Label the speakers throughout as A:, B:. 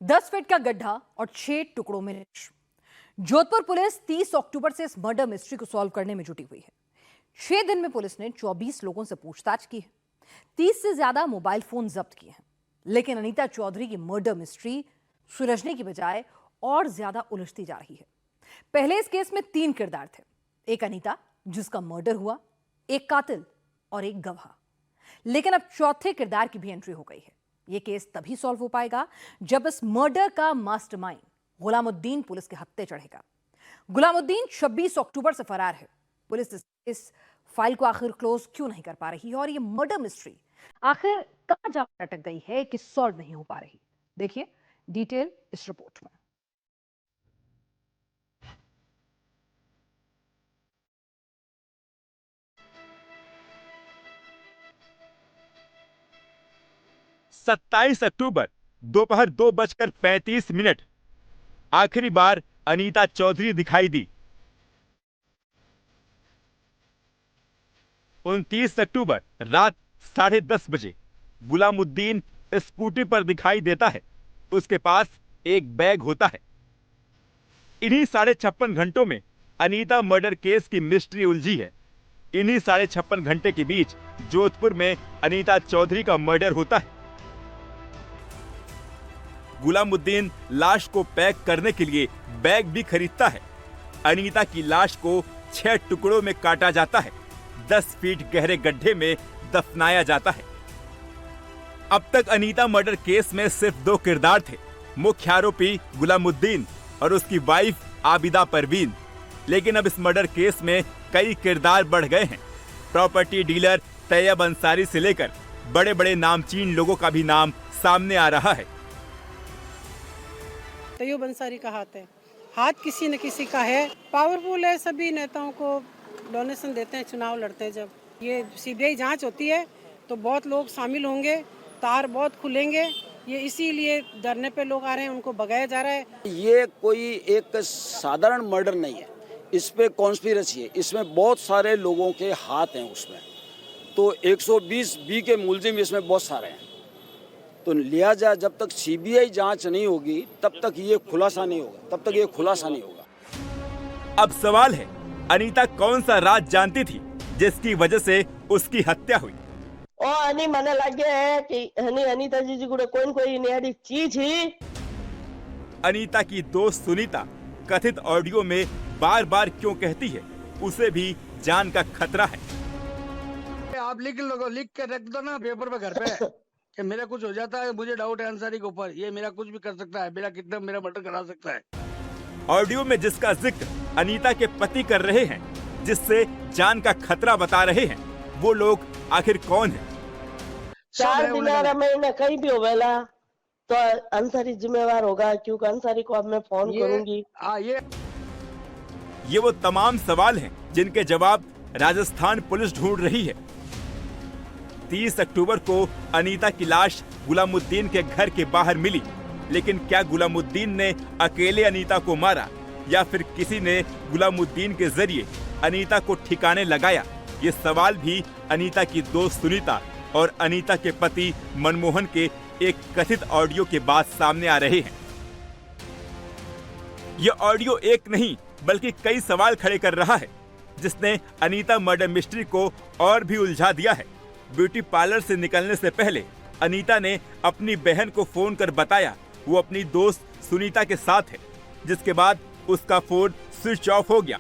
A: 10 feet का गड्ढा और 6 टुकड़ों में रिश। जोधपुर पुलिस 30 अक्टूबर से इस मर्डर मिस्ट्री को सॉल्व करने में जुटी हुई है। 6 दिन में पुलिस ने 24 लोगों से पूछताछ की है। 30 से ज्यादा मोबाइल फोन जब्त किए हैं। लेकिन अनीता चौधरी की मर्डर मिस्ट्री सुलझने की बजाय और ज्यादा उलझती जा रही है। पहले इस केस में 3 किरदार थे। एक अनीता जिसका मर्डर हुआ, एक कातिल और एक गवाह। लेकिन अब चौथे किरदार की भी एंट्री हो गई है। यह केस तभी सॉल्व हो पाएगा जब इस मर्डर का मास्टरमाइंड गुलामुद्दीन पुलिस के हत्थे चढ़ेगा। गुलामुद्दीन 26 अक्टूबर से फरार है। पुलिस इस फाइल को आखिर क्लोज क्यों नहीं कर पा रही है और ये मर्डर मिस्ट्री आखिर कहां जाकर अटक गई है कि सॉल्व नहीं हो पा रही। देखिए डिटेल इस रिपोर्ट में।
B: सत्ताईस अक्टूबर दोपहर 2:35 आखिरी बार अनीता चौधरी दिखाई दी। 29 अक्टूबर रात 10:30 बजे गुलामुद्दीन स्कूटी पर दिखाई देता है। उसके पास एक बैग होता है। इन्हीं 56.5 घंटों में अनीता मर्डर केस की मिस्ट्री उलझी है। इन्हीं 56.5 घंटे के बीच जोधपुर में अनीता चौधरी का मर्डर होता है। गुलामुद्दीन लाश को पैक करने के लिए बैग भी खरीदता है। अनीता की लाश को 6 टुकड़ों में काटा जाता है। 10 फीट गहरे गड्ढे में दफनाया जाता है। अब तक अनीता मर्डर केस में सिर्फ 2 किरदार थे, मुख्य आरोपी गुलामुद्दीन और उसकी वाइफ आबिदा परवीन। लेकिन अब इस मर्डर केस में कई किरदार बढ़ गए हैं। प्रॉपर्टी डीलर तैयब अंसारी से लेकर बड़े बड़े नामचीन लोगों का भी नाम सामने आ रहा है।
C: तैयब अंसारी का हाथ किसी न किसी का है। पावरफुल है, सभी नेताओं को डोनेशन देते हैं, चुनाव लड़ते हैं। जब ये सीबीआई जांच होती है तो बहुत लोग शामिल होंगे, तार बहुत खुलेंगे। ये इसीलिए धरने पे लोग आ रहे हैं, उनको भगाया जा रहा है।
D: ये कोई एक साधारण मर्डर नहीं है, इस पे कॉन्स्पिरेसी है। इसमें बहुत सारे लोगों के हाथ हैं उसमें। तो 120 बी के मुलजिम इसमें बहुत सारे हैं। तो लिहाजा जब तक सीबीआई जांच नहीं होगी तब तक ये खुलासा नहीं होगा।
B: अब सवाल है, अनीता कौन सा राज जानती थी जिसकी वजह से उसकी हत्या हुई?
E: आणि મને લાગે कि अनीता जी को कोई न्यारी चीज ही।
B: अनीता की दोस्त सुनीता कथित ऑडियो में बार बार क्यों कहती है उसे भी जान का खतरा है।
F: आप लिख के रख दो ना पेपर पे घर पे कि मेरा कुछ हो जाता है, मुझे डाउट है अंसारी के ऊपर, ये मेरा कुछ भी कर सकता है, मेरा मर्डर करा सकता है।
B: ऑडियो में जिसका जिक्र अनीता के पति कर रहे हैं, जिससे जान का खतरा बता रहे हैं, वो लोग आखिर कौन हैं?
E: 4 दिन महीने कहीं भी होवेला तो अंसारी जिम्मेवार होगा, क्योंकि अंसारी को अब मैं फोन करूंगी।
B: ये वो तमाम सवाल हैं जिनके जवाब राजस्थान पुलिस ढूंढ रही है। 30 अक्टूबर को अनीता की लाश गुलामुद्दीन के घर के बाहर मिली। लेकिन क्या गुलामुद्दीन ने अकेले अनीता को मारा या फिर किसी ने गुलामुद्दीन के जरिए अनीता को ठिकाने लगाया? ये सवाल भी अनीता की दोस्त सुनीता और अनीता के पति मनमोहन के एक कथित ऑडियो के बाद सामने आ रहे हैं। ये ऑडियो एक नहीं बल्कि कई सवाल खड़े कर रहा है, जिसने अनीता मर्डर मिस्ट्री को और भी उलझा दिया है। ब्यूटी पार्लर से निकलने से पहले अनीता ने अपनी बहन को फोन कर बताया वो अपनी दोस्त सुनीता के साथ है, जिसके बाद उसका फोन स्विच ऑफ हो गया।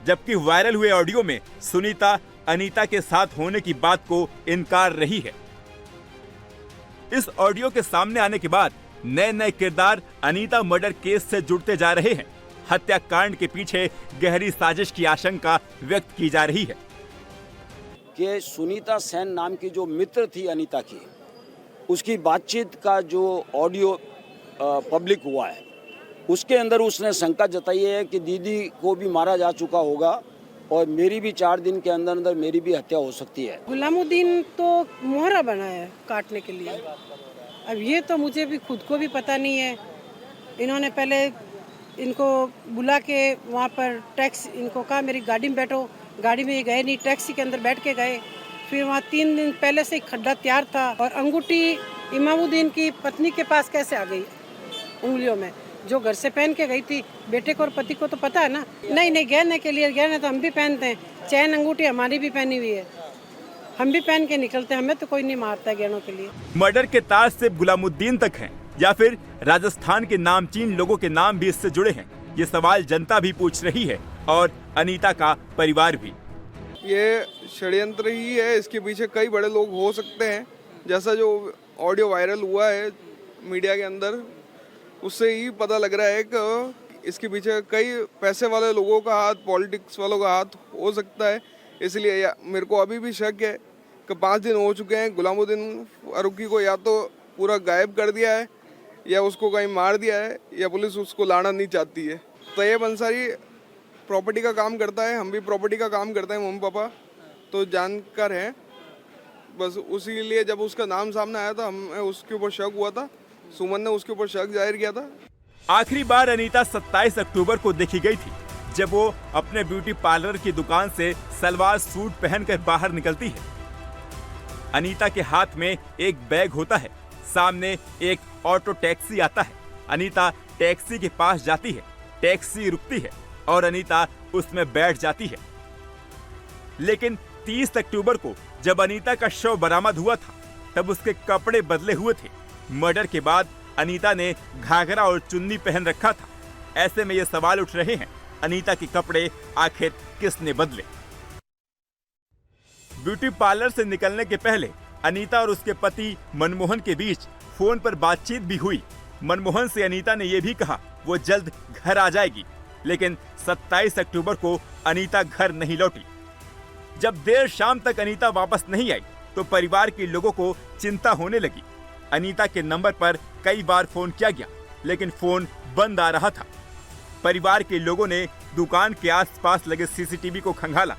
B: जबकि वायरल हुए ऑडियो में सुनीता अनीता के साथ होने की बात को इनकार रही है। इस ऑडियो के सामने आने के बाद नए किरदार अनीता मर्डर केस से जुड़ते जा रहे हैं। हत्याकांड के पीछे गहरी साजिश की आशंका व्यक्त की जा रही है
D: कि सुनीता सेन नाम की जो मित्र थी अनीता की, उसकी बातचीत का जो ऑडियो पब्लिक हुआ है, उसके अंदर उसने शंका जताई है कि दीदी को भी मारा जा चुका होगा और मेरी भी 4 दिन के अंदर अंदर मेरी भी हत्या हो सकती है।
C: गुलामुद्दीन तो मोहरा बना है काटने के लिए। अब ये तो मुझे भी खुद को भी पता नहीं है। इन्होंने पहले इनको बुला के वहाँ पर टैक्सी, इनको कहा मेरी गाड़ी में बैठो, गाड़ी में ये गए नहीं, टैक्सी के अंदर बैठ के गए। फिर वहाँ 3 दिन पहले से ही खड्डा तैयार था और अंगूठी इमामुद्दीन की पत्नी के पास कैसे आ गई? उंगलियों में, जो घर से पहन के गई थी। बेटे को और पति को तो पता है ना। नहीं नहीं, गहने के लिए गहने तो हम भी पहनते हैं, चैन अंगूठी हमारी भी पहनी हुई है, हम भी पहन के निकलते हैं, हमें तो कोई नहीं मारता है गहनों के लिए।
B: मर्डर के तार सिर्फ गुलामुद्दीन तक हैं या फिर राजस्थान के नामचीन लोगों के नाम भी इससे जुड़े हैं? ये सवाल जनता भी पूछ रही है और अनीता का परिवार भी।
G: ये षड्यंत्र ही है, इसके पीछे कई बड़े लोग हो सकते हैं। जैसा जो ऑडियो वायरल हुआ है मीडिया के अंदर, उससे ही पता लग रहा है कि इसके पीछे कई पैसे वाले लोगों का हाथ, पॉलिटिक्स वालों का हाथ हो सकता है। इसलिए मेरे को अभी भी शक है कि 5 दिन हो चुके हैं, गुलामुद्दीन फारूकी को या तो पूरा गायब कर दिया है या उसको कहीं मार दिया है या पुलिस उसको लाना नहीं चाहती है। तैयब अंसारी प्रॉपर्टी का काम करता है, हम भी प्रॉपर्टी का काम करते हैं, मम्मी पापा तो जानकार हैं। बस उसी लिए जब उसका नाम सामने आया था हमें उसके ऊपर शक हुआ था, सुमन ने उसके ऊपर शक जाहिर किया था।
B: आखिरी बार अनीता 27 अक्टूबर को देखी गई थी, जब वो अपने ब्यूटी पार्लर की दुकान से सलवार सूट पहनकर बाहर निकलती है। अनीता के हाथ में एक बैग होता है, सामने एक ऑटो टैक्सी आता है। अनीता टैक्सी के पास जाती है, टैक्सी रुकती है और अनीता उसमें बैठ जाती है। लेकिन 30 अक्टूबर को जब अनीता का शव बरामद हुआ था, तब उसके कपड़े बदले हुए थे। मर्डर के बाद अनीता ने घाघरा और चुन्नी पहन रखा था। ऐसे में ये सवाल उठ रहे हैं, अनीता के कपड़े आखिर किसने बदले? ब्यूटी पार्लर से निकलने के पहले अनीता और उसके पति मनमोहन के बीच फोन पर बातचीत भी हुई। मनमोहन से अनीता ने यह भी कहा वो जल्द घर आ जाएगी, लेकिन 27 अक्टूबर को अनीता घर नहीं लौटी। जब देर शाम तक अनीता वापस नहीं आई तो परिवार के लोगों को चिंता होने लगी। अनीता के नंबर पर कई बार फोन किया गया, लेकिन फोन बंद आ रहा था। परिवार के लोगों ने दुकान के आसपास लगे सीसीटीवी को खंगाला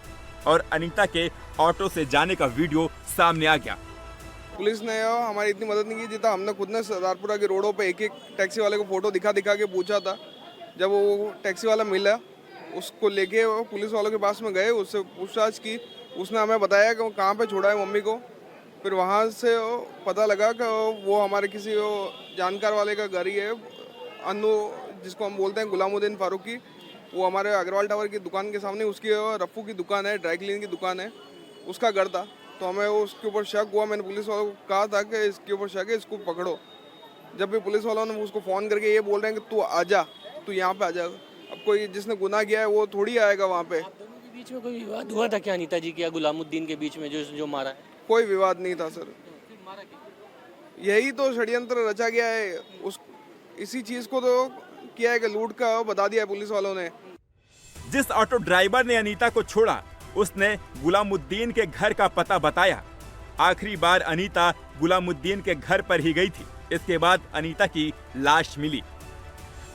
B: और अनीता के ऑटो से जाने का वीडियो सामने आ गया।
G: पुलिस ने हमारी इतनी मदद नहीं की जितना हमने खुद ने सरदारपुरा के रोडों पे एक एक टैक्सी वाले को फोटो दिखा दिखा के पूछा था। जब वो टैक्सी वाला मिला, उसको लेके पुलिस वालों के पास में गए, उससे पूछताछ की। उसने हमें बताया कि वो कहाँ पे छोड़ा है मम्मी को। फिर वहाँ से पता लगा कि वो हमारे किसी जानकार वाले का घर ही है, अनु जिसको हम बोलते हैं गुलामुद्दीन फारूकी। वो हमारे अग्रवाल टावर की दुकान के सामने उसकी रफ्फू की दुकान है, ड्राई क्लीन की दुकान है, उसका घर था। तो हमें उसके ऊपर शक हुआ। मैंने पुलिस वालों को कहा था कि इसके ऊपर शक है, इसको पकड़ो। जब भी पुलिस वालों ने उसको फ़ोन करके ये बोल रहे हैं कि तू आजा, तू यहाँ पे आ जा। अब कोई जिसने गुनाह किया है वो थोड़ी आएगा वहाँ पे।
H: आप दोनों के बीच में कोई विवाद हुआ था क्या, अनीता जी क्या गुलामुद्दीन के बीच में जो मारा है?
G: कोई विवाद नहीं था सर,
H: मारा क्या?
G: यही तो षड्यंत्र रचा गया है। उस इसी चीज़ को तो किया है कि लूट का बता दिया है पुलिस वालों ने।
B: जिस ऑटो ड्राइवर ने अनीता को छोड़ा, उसने गुलामुद्दीन के घर का पता बताया। आखिरी बार अनीता गुलामुद्दीन के घर पर ही गई थी। इसके बाद अनीता की लाश मिली।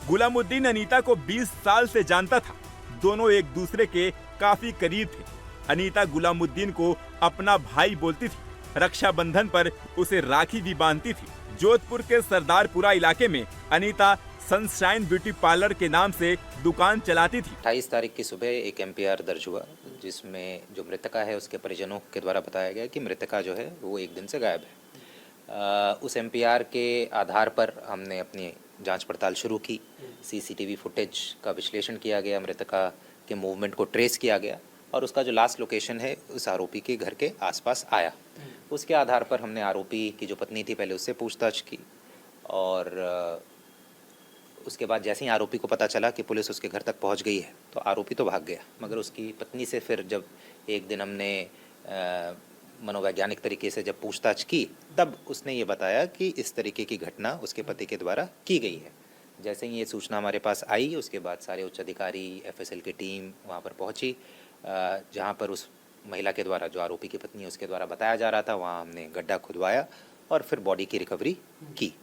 B: गुलामुद्दीन अनीता को 20 साल से जानता था। दोनों एक दूसरे के काफी करीब थे। अनीता गुलामुद्दीन को अपना भाई बोलती थी। रक्षाबंधन पर उसे राखी भी बांधती थी। जोधपुर के सरदारपुरा इलाके में अनीता सनशाइन ब्यूटी पार्लर के नाम से दुकान चलाती थी।
I: 28 तारीख की सुबह एक एमपीआर दर्ज हुआ, जिसमें जो मृतका है उसके परिजनों के द्वारा बताया गया कि मृतका जो है वो एक दिन से गायब है। उस एमपीआर के आधार पर हमने अपनी जांच पड़ताल शुरू की। सीसीटीवी फुटेज का विश्लेषण किया गया, मृतका के मूवमेंट को ट्रेस किया गया और उसका जो लास्ट लोकेशन है उस आरोपी के घर के आसपास आया। उसके आधार पर हमने आरोपी की जो पत्नी थी पहले उससे पूछताछ की और उसके बाद जैसे ही आरोपी को पता चला कि पुलिस उसके घर तक पहुंच गई है तो आरोपी तो भाग गया, मगर उसकी पत्नी से फिर जब एक दिन हमने मनोवैज्ञानिक तरीके से जब पूछताछ की तब उसने ये बताया कि इस तरीके की घटना उसके पति के द्वारा की गई है। जैसे ही ये सूचना हमारे पास आई उसके बाद सारे उच्च अधिकारी, एफएसएल की टीम वहाँ पर पहुँची, जहाँ पर उस महिला के द्वारा जो आरोपी की पत्नी है उसके द्वारा बताया जा रहा था, वहाँ हमने गड्ढा खुदवाया और फिर बॉडी की रिकवरी की।